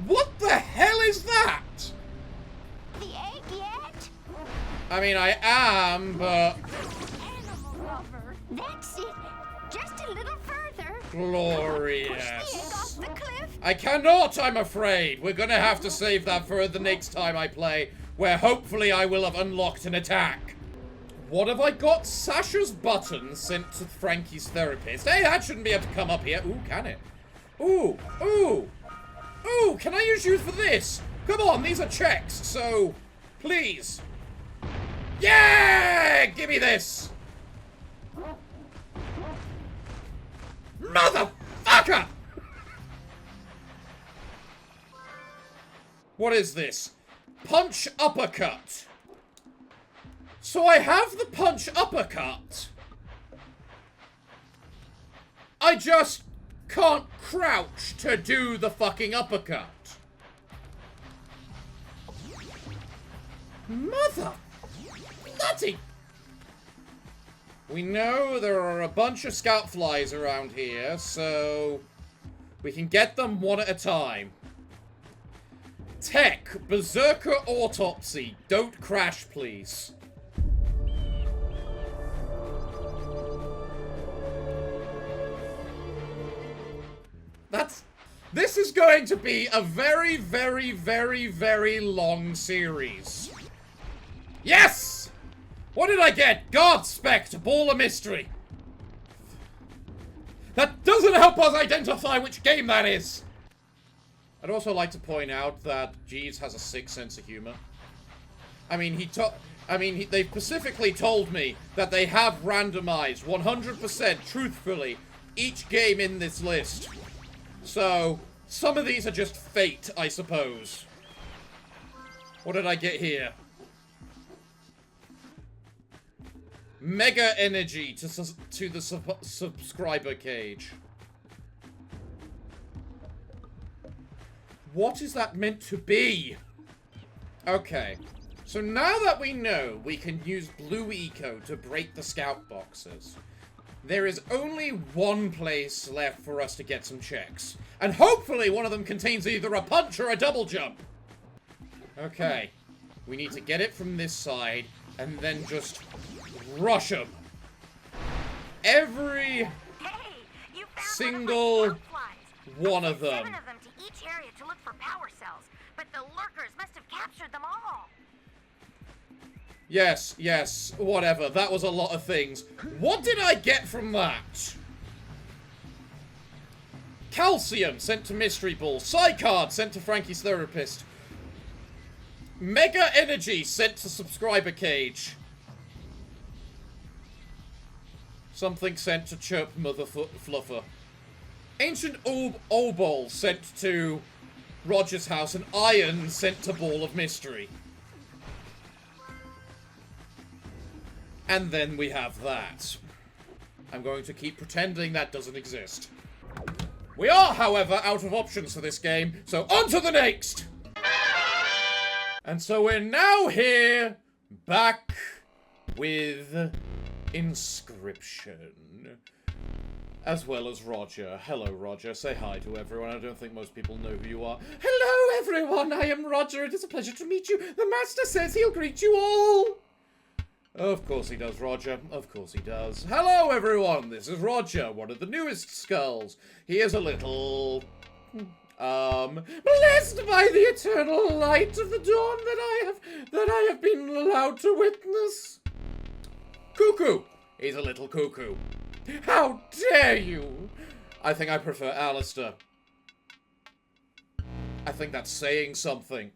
what the hell is that? The egg yet? I mean, I am, but Animal lover. That's it. Just a little further. Push the egg glorious. off the cliff. I cannot, I'm afraid. We're gonna have to save that for the next time I play, where hopefully I will have unlocked an attack. What have I got? Sasha's button sent to Frankie's therapist. Hey, that shouldn't be able to come up here. Ooh, can it? Ooh, ooh, ooh, can I use you for this? Come on, these are checks, so please. Yeah, give me this. Motherfucker! What is this? Punch uppercut. So I have the punch uppercut. I just can't crouch to do the fucking uppercut. Mother bloody. We know there are a bunch of scout flies around here, so we can get them one at a time. Tech, Berserker Autopsy. Don't crash, please. This is going to be a very, very, very, very long series. Yes! What did I get? Guard Spec to Ball of Mystery. That doesn't help us identify which game that is. I'd also like to point out that Jeeves has a sick sense of humor. I mean, they specifically told me that they have randomized 100% truthfully each game in this list. So, some of these are just fate, I suppose. What did I get here? Mega energy to the subscriber cage. What is that meant to be? Okay. So now that we know we can use Blue Eco to break the scout boxes, there is only one place left for us to get some checks. And hopefully one of them contains either a punch or a double jump. Okay. We need to get it from this side and then just rush them. Every single one of them. 7 of them to each area to look for power cells, but the lurkers must have captured them all. Yes, yes, whatever. That was a lot of things. What did I get from that? Calcium sent to Mystery Ball. Psi card sent to Frankie's therapist. Mega energy sent to subscriber cage. Something sent to Chirp Mother Fluffer. Ancient Obol sent to Roger's house, an iron sent to Ball of Mystery. And then we have that. I'm going to keep pretending that doesn't exist. We are, however, out of options for this game, so on to the next! And so we're now here, back with Inscription. As well as Roger. Hello, Roger. Say hi to everyone. I don't think most people know who you are. Hello, everyone. I am Roger. It is a pleasure to meet you. The master says he'll greet you all. Of course he does, Roger. Of course he does. Hello, everyone. This is Roger, one of the newest skulls. He is a little... blessed by the eternal light of the dawn that I have been allowed to witness. Cuckoo. He's a little cuckoo. How dare you! I think I prefer Alistair. I think that's saying something.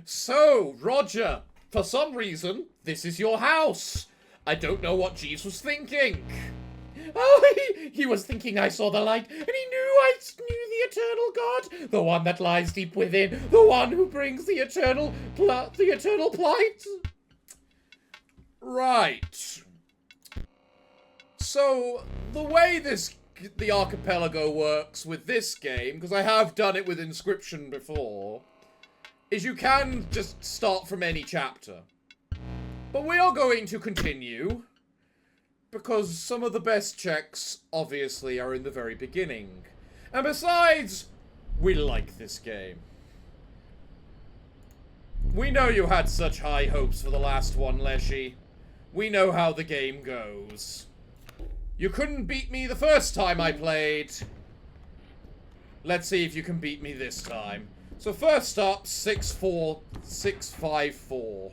So, Roger, for some reason, this is your house. I don't know what Jeeves was thinking. Oh, he was thinking I saw the light, and he knew I knew the eternal God, the one that lies deep within, the one who brings the eternal plight. Right. So, the way the Archipelago works with this game, because I have done it with Inscription before, is you can just start from any chapter. But we are going to continue, because some of the best checks, obviously, are in the very beginning. And besides, we like this game. We know you had such high hopes for the last one, Leshy. We know how the game goes. You couldn't beat me the first time I played. Let's see if you can beat me this time. So first up, 64654.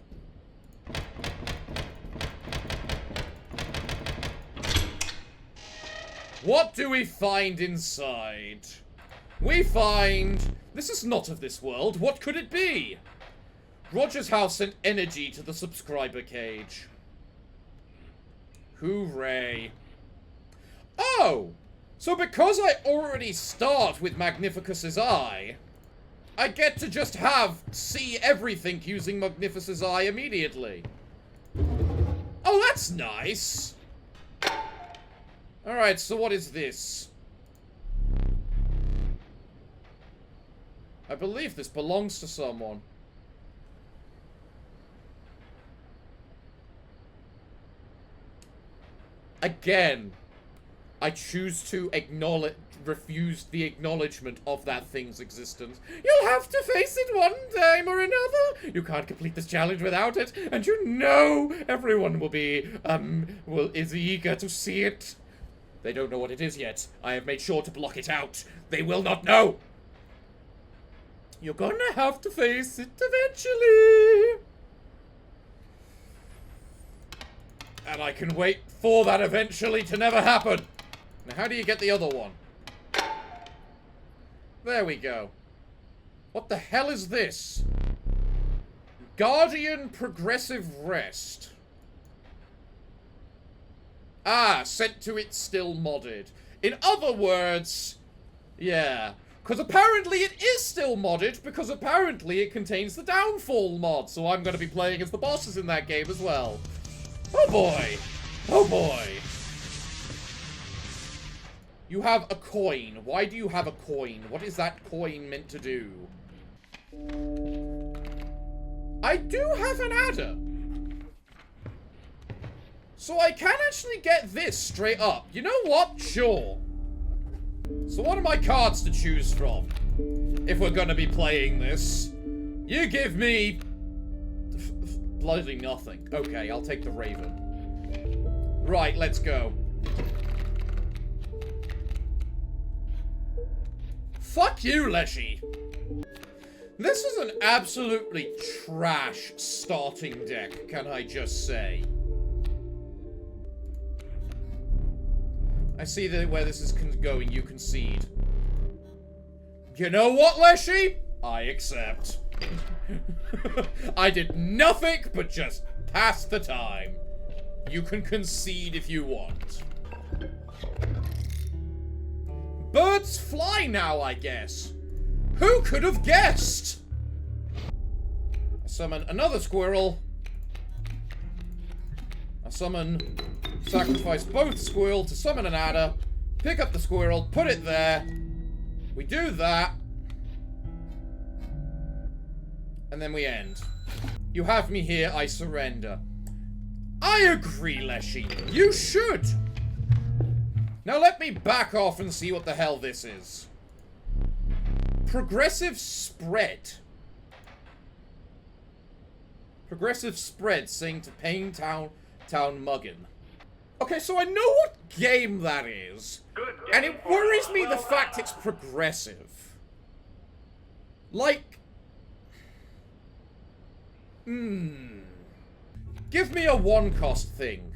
What do we find inside? We find... This is not of this world. What could it be? Roger's house sent energy to the subscriber cage. Hooray. Oh! So because I already start with Magnificus's Eye, I get to just see everything using Magnificus's Eye immediately. Oh, that's nice! Alright, so what is this? I believe this belongs to someone. Again, I choose to refuse the acknowledgement of that thing's existence. You'll have to face it one time or another. You can't complete this challenge without it, and you know everyone is eager to see it. They don't know what it is yet. I have made sure to block it out. They will not know. You're gonna have to face it eventually. And I can wait for that eventually to never happen. Now, how do you get the other one? There we go. What the hell is this? Guardian Progressive Rest. Ah, sent to it still modded. In other words, yeah. Because apparently it is still modded, because apparently it contains the Downfall mod. So I'm going to be playing as the bosses in that game as well. Oh boy! Oh boy! You have a coin. Why do you have a coin? What is that coin meant to do? I do have an adder. So I can actually get this straight up. You know what? Sure. So what are my cards to choose from? If we're gonna be playing this. You give me... bloody nothing. Okay, I'll take the Raven. Right, let's go. Fuck you, Leshy. This is an absolutely trash starting deck, can I just say. I see where this is going. You concede. You know what, Leshy? I accept. I did nothing but just pass the time. You can concede if you want. Birds fly now, I guess. Who could have guessed? I summon another squirrel. I sacrifice both squirrel to summon an adder. Pick up the squirrel, put it there. We do that. And then we end. You have me here, I surrender. I agree, Leshy. You should. Now let me back off and see what the hell this is. Progressive spread. Progressive spread saying to Payne Town Muggin. Okay, so I know what game that is. And it worries me the fact it's progressive. Like... Give me a one-cost thing.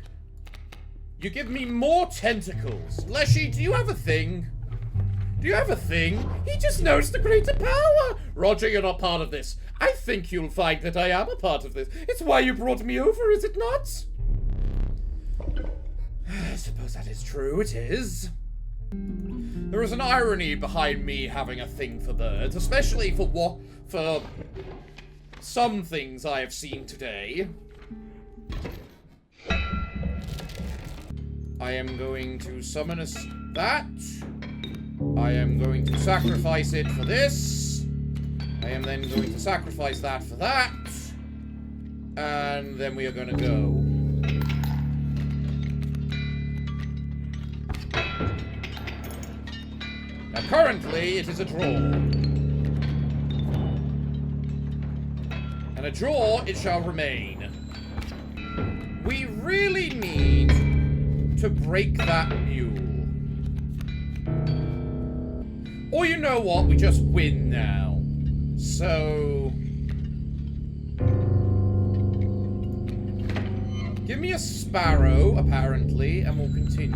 You give me more tentacles. Leshy, do you have a thing? Do you have a thing? He just knows the greater power. Roger, you're not part of this. I think you'll find that I am a part of this. It's why you brought me over, is it not? I suppose that is true, it is. There is an irony behind me having a thing for birds, especially for some things I have seen today. I am going to summon that. I am going to sacrifice it for this. I am then going to sacrifice that for that. And then we are going to go. Now currently it is a draw. And a draw it shall remain. We really need to break that mule. Or you know what, we just win now. So... give me a sparrow, apparently, and we'll continue.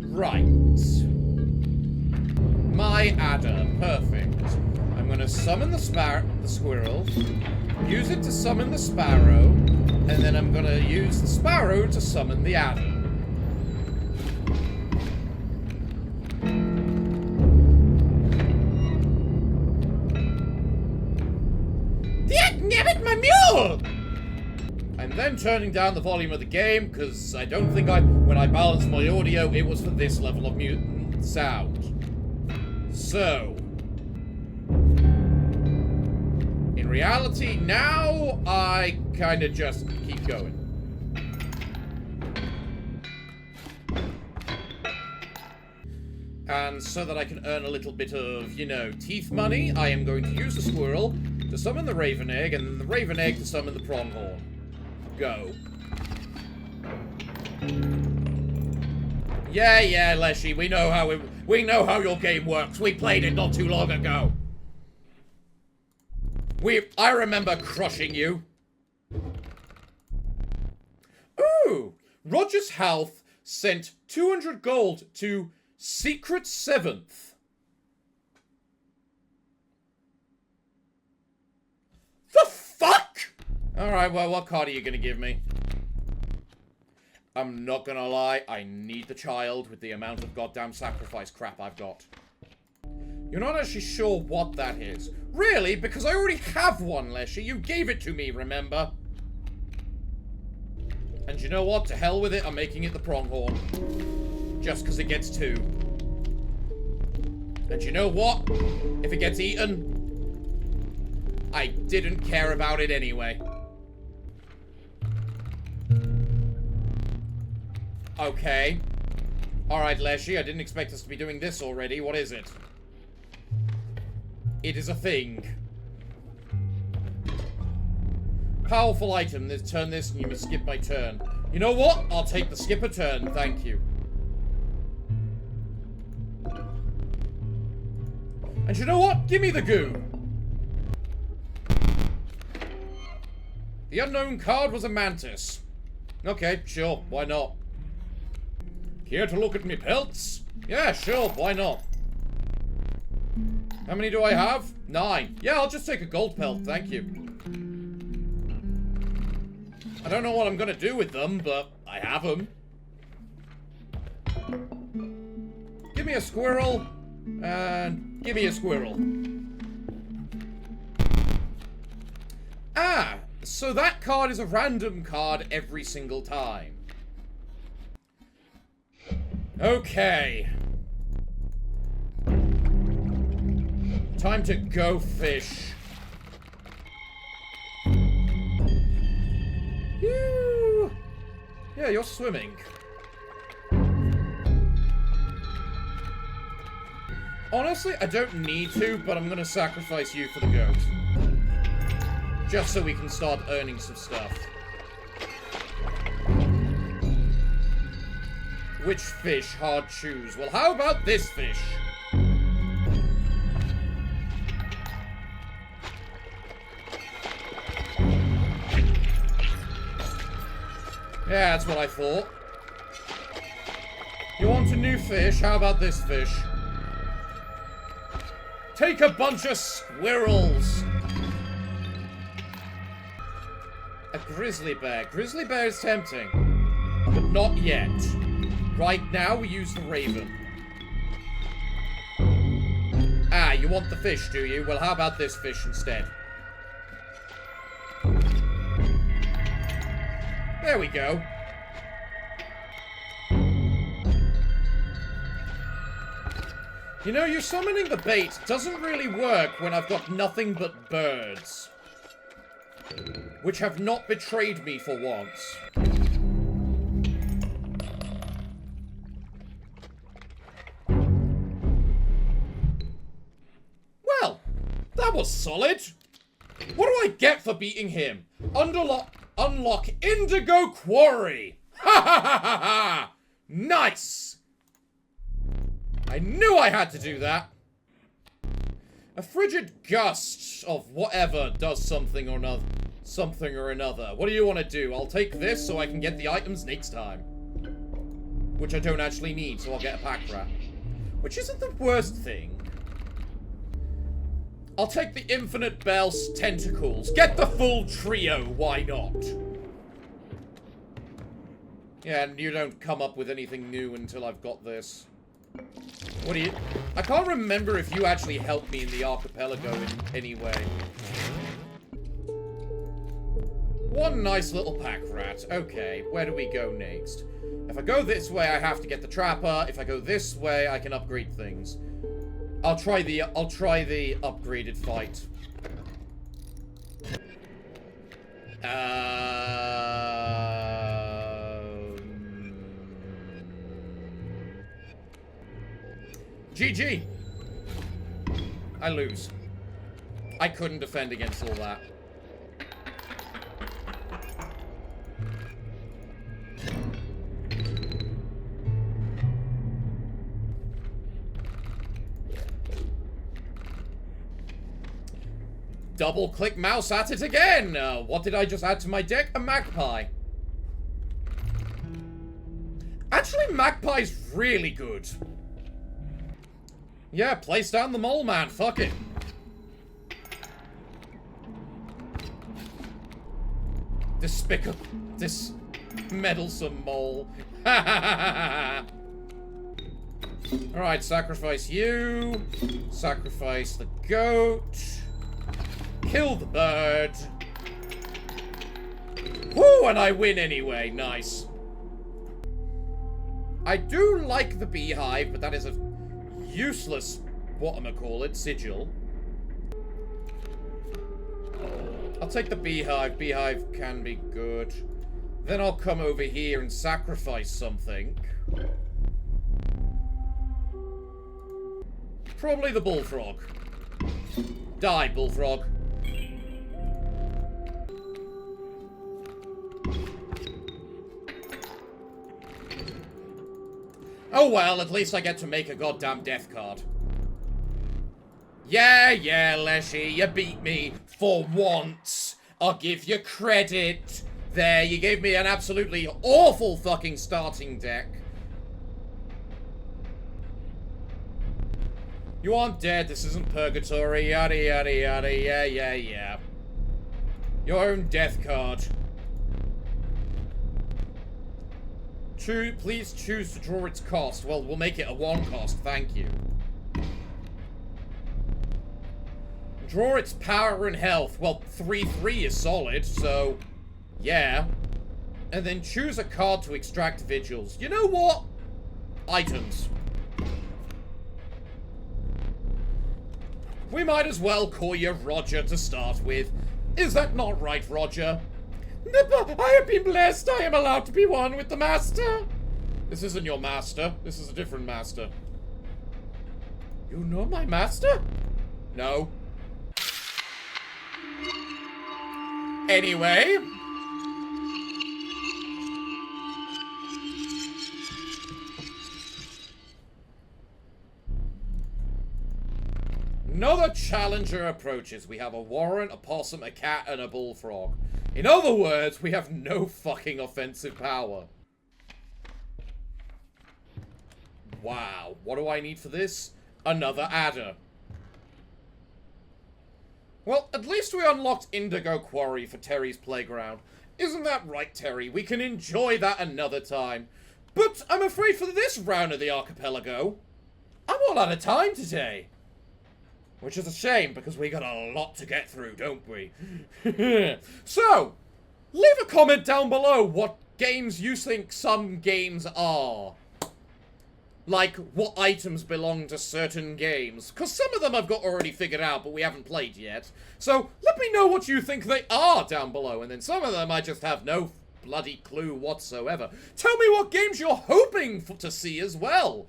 Right. My adder, perfect. I'm gonna summon the squirrel, use it to summon the sparrow, and then I'm gonna use the sparrow to summon the adder. Dammit, my mule! I'm then turning down the volume of the game, because I don't think when I balanced my audio, it was for this level of sound. So... in reality, now I kind of just keep going. And so that I can earn a little bit of, you know, teeth money, I am going to use the squirrel to summon the raven egg, and the raven egg to summon the pronghorn. Go. Yeah, Leshy, we know how your game works. We played it not too long ago. I remember crushing you. Ooh, Roger's Health sent 200 gold to Secret 7th. The fuck? Alright, well, what card are you gonna give me? I'm not gonna lie, I need the child with the amount of goddamn sacrifice crap I've got. You're not actually sure what that is. Really? Because I already have one, Leshy. You gave it to me, remember? And you know what? To hell with it, I'm making it the pronghorn. Just because it gets 2. And you know what? If it gets eaten, I didn't care about it anyway. Okay. Alright, Leshy, I didn't expect us to be doing this already. What is it? It is a thing. Powerful item. Turn this and you may skip my turn. You know what? I'll take the skip a turn. Thank you. And you know what? Give me the goo. The unknown card was a mantis. Okay, sure. Why not? Care to look at me pelts? Yeah, sure. Why not? How many do I have? 9. Yeah, I'll just take a gold pelt, thank you. I don't know what I'm gonna do with them, but I have them. Give me a squirrel, and give me a squirrel. Ah, so that card is a random card every single time. Okay. Time to go fish. Yoo! Yeah, you're swimming. Honestly, I don't need to, but I'm gonna sacrifice you for the goat. Just so we can start earning some stuff. Which fish? Hard choose. Well, how about this fish? Yeah, that's what I thought. You want a new fish? How about this fish? Take a bunch of squirrels! A grizzly bear. Grizzly bear is tempting. But not yet. Right now, we use the raven. Ah, you want the fish, do you? Well, how about this fish instead? There we go. You know, you summoning the bait doesn't really work when I've got nothing but birds. Which have not betrayed me for once. Well, that was solid. What do I get for beating him? Unlock Indigo Quarry! Ha ha ha ha ha! Nice! I knew I had to do that. A frigid gust of whatever does something or another. What do you want to do? I'll take this so I can get the items next time. Which I don't actually need, so I'll get a pack rat. Which isn't the worst thing. I'll take the Infinite Bell's tentacles. Get the full trio, why not? Yeah, and you don't come up with anything new until I've got this. What do you... I can't remember if you actually helped me in the archipelago in any way. One nice little pack rat. Okay, where do we go next? If I go this way, I have to get the trapper. If I go this way, I can upgrade things. I'll try the upgraded fight. GG. I lose. I couldn't defend against all that. Double-click mouse at it again! What did I just add to my deck? A magpie. Actually, magpie's really good. Yeah, place down the mole, man. Fuck it. Despicable. This meddlesome mole. Alright, sacrifice you. Sacrifice the goat. Kill the bird. Woo, and I win anyway. Nice. I do like the beehive, but that is a useless, whatchamacallit, sigil. I'll take the beehive. Beehive can be good. Then I'll come over here and sacrifice something. Probably the bullfrog. Die, bullfrog. Oh well, at least I get to make a goddamn death card. Yeah, Leshy, you beat me for once. I'll give you credit. There, you gave me an absolutely awful fucking starting deck. You aren't dead, this isn't purgatory, yada yada yada, yeah. Your own death card. Please choose to draw its cost. Well, we'll make it a 1 cost, thank you. Draw its power and health. Well, 3/3 is solid, so yeah. And then choose a card to extract vigils. You know what? Items. We might as well call you Roger to start with. Is that not right, Roger? Nipper, I have been blessed. I am allowed to be one with the master. This isn't your master. This is a different master. You know my master? No. Anyway. Another challenger approaches. We have a warren, a possum, a cat, and a bullfrog. In other words, we have no fucking offensive power. Wow. What do I need for this? Another adder. Well, at least we unlocked Indigo Quarry for Terry's playground. Isn't that right, Terry? We can enjoy that another time. But I'm afraid for this round of the Archipelago, I'm all out of time today. Which is a shame, because we got a lot to get through, don't we? So, leave a comment down below what games you think some games are. Like, what items belong to certain games. Because some of them I've got already figured out, but we haven't played yet. So, let me know what you think they are down below. And then some of them I just have no bloody clue whatsoever. Tell me what games you're hoping to see as well.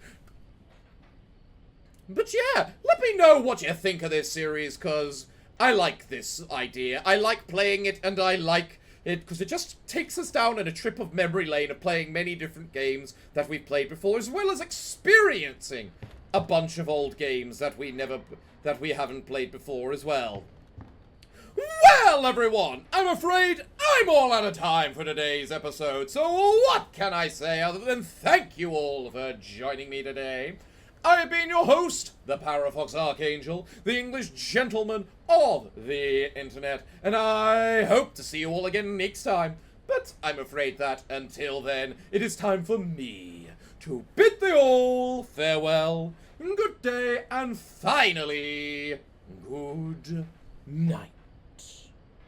But yeah, let me know what you think of this series, because I like this idea. I like playing it, and I like it because it just takes us down in a trip of memory lane of playing many different games that we've played before, as well as experiencing a bunch of old games that we haven't played before as well. Well, everyone, I'm afraid I'm all out of time for today's episode, so what can I say other than thank you all for joining me today. I have been your host, the Parafox Archangel, the English gentleman of the internet, and I hope to see you all again next time. But I'm afraid that, until then, it is time for me to bid thee all farewell, good day, and finally, good night.